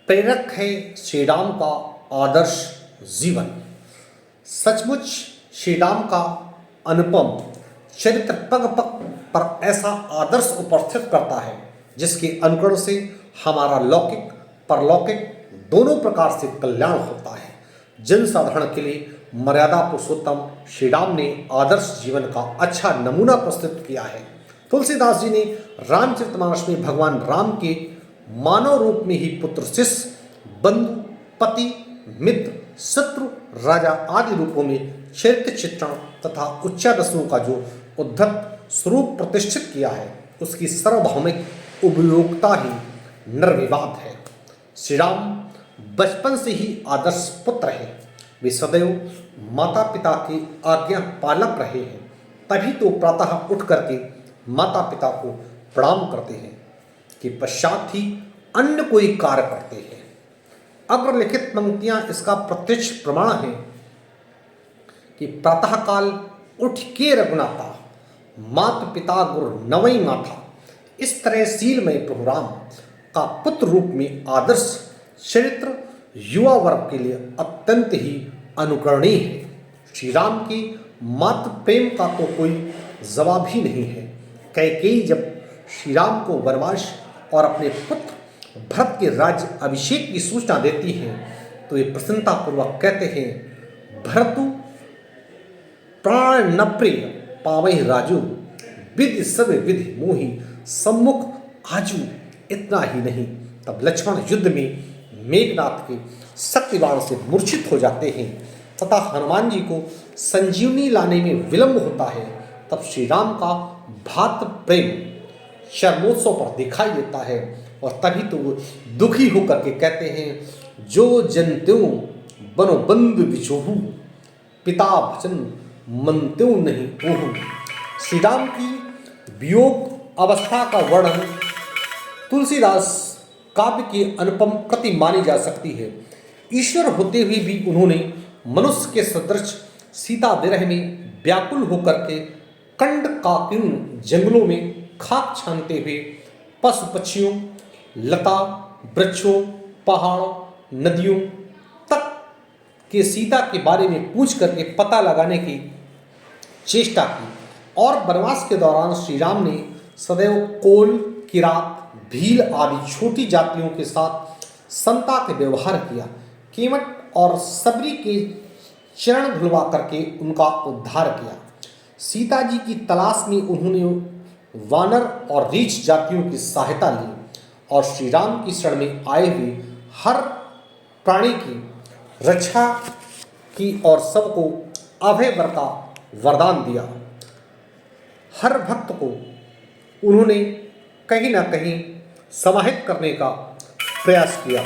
प्रेरक है श्री राम का आदर्श जीवन। सचमुच श्री राम का अनुपम चरित्र पग पग पर ऐसा आदर्श उपस्थित करता है जिसके अनुकरण से हमारा लौकिक परलौकिक दोनों प्रकार से कल्याण होता है। जन साधारण के लिए मर्यादा पुरुषोत्तम श्री राम ने आदर्श जीवन का अच्छा नमूना प्रस्तुत किया है। तुलसीदास जी ने रामचरितमानस में भगवान राम के मानव रूप में ही पुत्र, शिष्य, बंधु, पति, मित्र, शत्रु, राजा आदि रूपों में चरित्र चित्रण तथा उच्चादशों का जो उद्धत स्वरूप प्रतिष्ठित किया है, उसकी सार्वभौमिक उपयोगिता ही निर्विवाद है। श्री राम बचपन से ही आदर्श पुत्र हैं। वे सदैव माता पिता की आज्ञा पालक रहे हैं, तभी तो प्रातः उठ करके माता पिता को प्रणाम करते हैं कि पश्चात ही अन्य कोई कार्य करते हैं। अग्रलिखित पंक्तियां इसका प्रत्यक्ष प्रमाण है कि प्रातःकाल उठ के रघुनाथा, मात पिता गुरु नवई माथा। इस तरह शीलमय प्रभु राम का पुत्र रूप में आदर्श चरित्र युवा वर्ग के लिए अत्यंत ही अनुकरणीय है। श्री राम की मातृ प्रेम का तो कोई जवाब ही नहीं है। कैकेयी जब श्री राम को वनवास और अपने पुत्र भरत के राज्य अभिषेक की सूचना देती हैं तो ये प्रसन्नतापूर्वक कहते हैं, भरतु प्राण न प्रिय पावहि राजू, विधि सब विधि मोहि सम्मुख आजू। इतना ही नहीं, तब लक्ष्मण युद्ध में मेघनाथ के शक्तिबाण से मूर्छित हो जाते हैं तथा हनुमान जी को संजीवनी लाने में विलंब होता है। तब श्री राम का भातृ प्रेम चरमोत्सव पर दिखाई देता है और तभी तो वो दुखी होकर के कहते हैं, जो जन त्यों बनो बंधु बिछोहू, पिता भजन मन त्यों नहीं ओहू। श्री राम की वियोग अवस्था का वर्णन तुलसीदास काव्य की अनुपम कृति मानी जा सकती है। ईश्वर होते हुए भी उन्होंने मनुष्य के सदृश सीता विरह में व्याकुल होकर के कंड काकीर्ण जंगलों में खाक छानते हुए पशु पक्षियों, लता वृक्षों, पहाड़ों, नदियों तक के सीता के बारे में पूछ करके पता लगाने की चेष्टा की। और वनवास के दौरान श्री राम ने सदैव कोल, किरात, भील आदि छोटी जातियों के साथ समता के व्यवहार किया। केवट और सबरी के चरण धुलवा करके उनका उद्धार किया। सीता जी की तलाश में उन्होंने वानर और रीछ जातियों की सहायता ली और श्री राम की शरण में आए हुए हर प्राणी की रक्षा की और सबको अभय वर का वरदान दिया। हर भक्त को उन्होंने कहीं ना कहीं समाहित करने का प्रयास किया।